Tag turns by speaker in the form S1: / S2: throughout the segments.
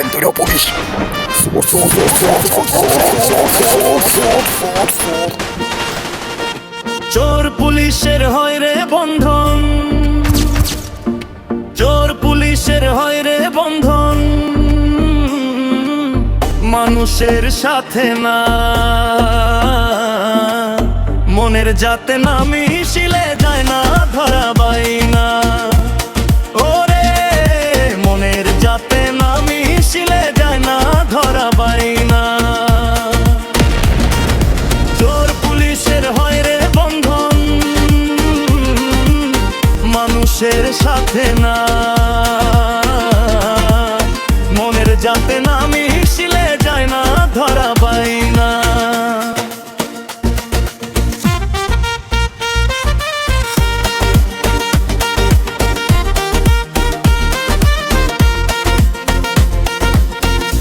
S1: Entweder pulish.
S2: চোর পুলিশের হয় রে বন্ধন, চোর পুলিশের হয় রে বন্ধন, মানুষের সাথে না, মনের যাতে না মিশিলে যায় না ধরা বাইনা। ওরে মনের যাতে না মিশিলে যায় না ধরা বাইনা। চোর পুলিশের হয় রে বন্ধন, মানুষের সাথে না, মনের যাতে না মিশিলে যায় না ধরা বাইনা।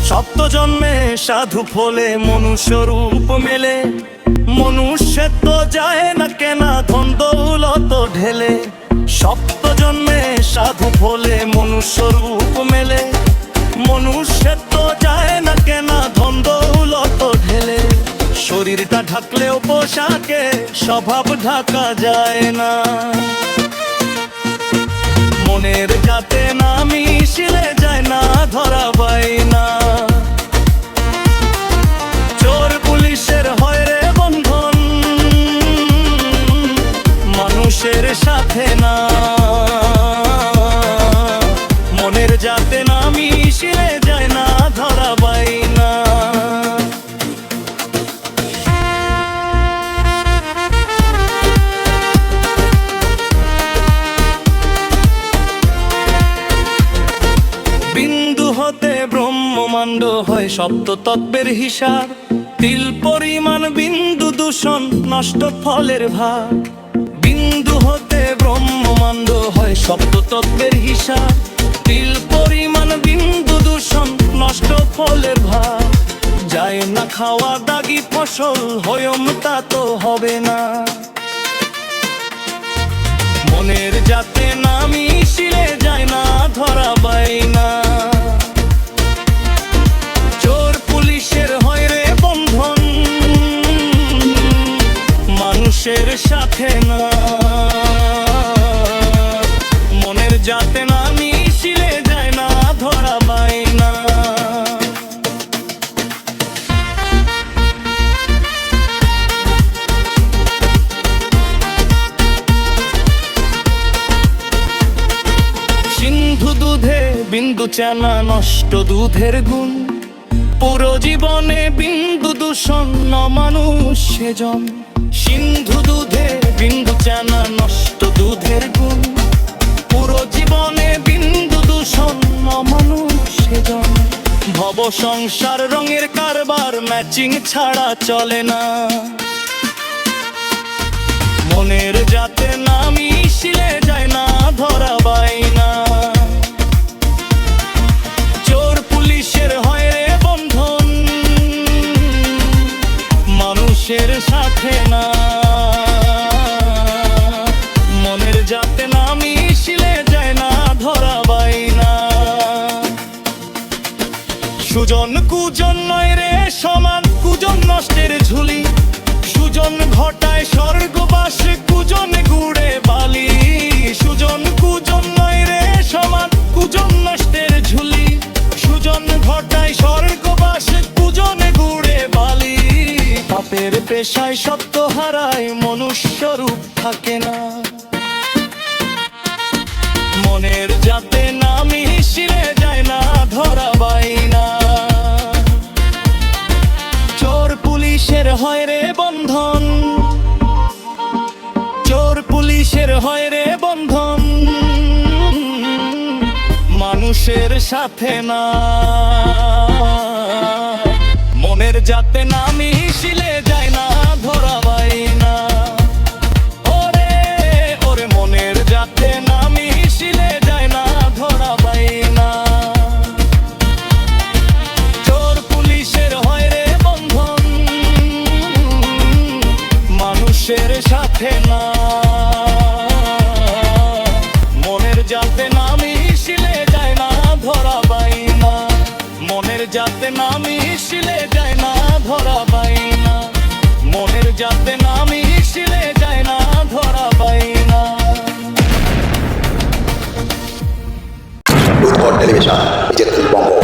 S2: সপ্ত জন্মে সাধু ফলে মনুষ্য রূপ মেলে, মনুষ্যের তো যায় না কেনা ধন দৌলত ঢেলে। সপ্ত জন্মে সাধু ফলে মনুষ্য রূপ মেলে, মনুষ্যের তো যায় না কেনা ধন দৌলত ঢেলে। শরীরটা ঢাকলেও পোশাকে স্বভাব ঢাকা যায় না, মনের যাতে না মিশিলে যায় না ধরা বাইনা। চোর পুলিশের হয় রে বন্ধন, মানুষের সাথে না, মনের যাতে না মিশিলে যায় না ধরা বাইনা। বিন্দু হতে ব্রহ্মমাণ্ড হয় সপ্ত তত্ত্বের হিসাব, তিল পরিমাণ বিন্দু দূষণ নষ্ট ফলের ভাগ। বিন্দু হতে ব্রহ্মমাণ্ড হয় সপ্ত তত্ত্বের হিসাব, তিল পরিমাণ বিন্দু দূষণ নষ্ট ফলের ভাগ। যায় না খাওয়া দাগি ফসল হয়ম তা তো হবে না, মনের যাতে না মিশিলে যায় না ধরা বাইনা। চোর পুলিশের হয় রে বন্ধন, মানুষের সাথে না, মনের যাতে না মিশিলে যায় না ধরা বাইনা। সিন্ধু দুধে বিন্দু চেনা নষ্ট দুধের গুণ, পুরো জীবনে বিন্দু দূষণ ন মানুষ সেজন। সিন্ধু দুধে বিন্দু চেনা নষ্ট দুধের গুণ, পুরো জীবনে বিন্দু দূষণ ন মানুষ সেজন। ভব সংসার রঙের কারবার ম্যাচিং ছাড়া চলে না, মনের যাতে না মিশিলে যায় না ধরা বাইনা। চোর পুলিশের হয় রে বন্ধন, মানুষের সাথে না, মনের যাতে না মিশিলে যায় না ধরা বাইনা। সুজন কুজন নয় রে সমান, কুজন নষ্টের ঝুলি, সুজন ঘটায় স্বর্গবাস, কুজন গুড়ে বালি। সুজন কুজন নয় রে সমান, কুজন নষ্টের ঝুলি, সুজন ঘটায় স্বর্গবাস, কুজন গুড়ে বালি। পাপের পেশায় সত্য হারায় মনুষ্য রূপ থাকে না, মনের যাতে না মিশিলে যায় না ধরা বাইনা। চোর পুলিশের হয় রে বন্ধন, চোর পুলিশের হয় রে বন্ধন, মানুষের সাথে না, মনের যাতে না মিশিলে যায় না ধরা বাইনা। ওরে ওরে মনের যাতে না মিশিলে যায় না ধরা বাইনা। চোর পুলিশের হয় রে বন্ধন, মানুষের সাথে না, মনের যাতে না মিশিলে যায় না ধরা বাইনা। যাতে না মিশলে যায় না ধরা বাইনা, মনের যাতে না মিশলে যায় না ধরা বাইনা।
S1: উৎকট টেলিভিশন, নিজের বঙ্গ।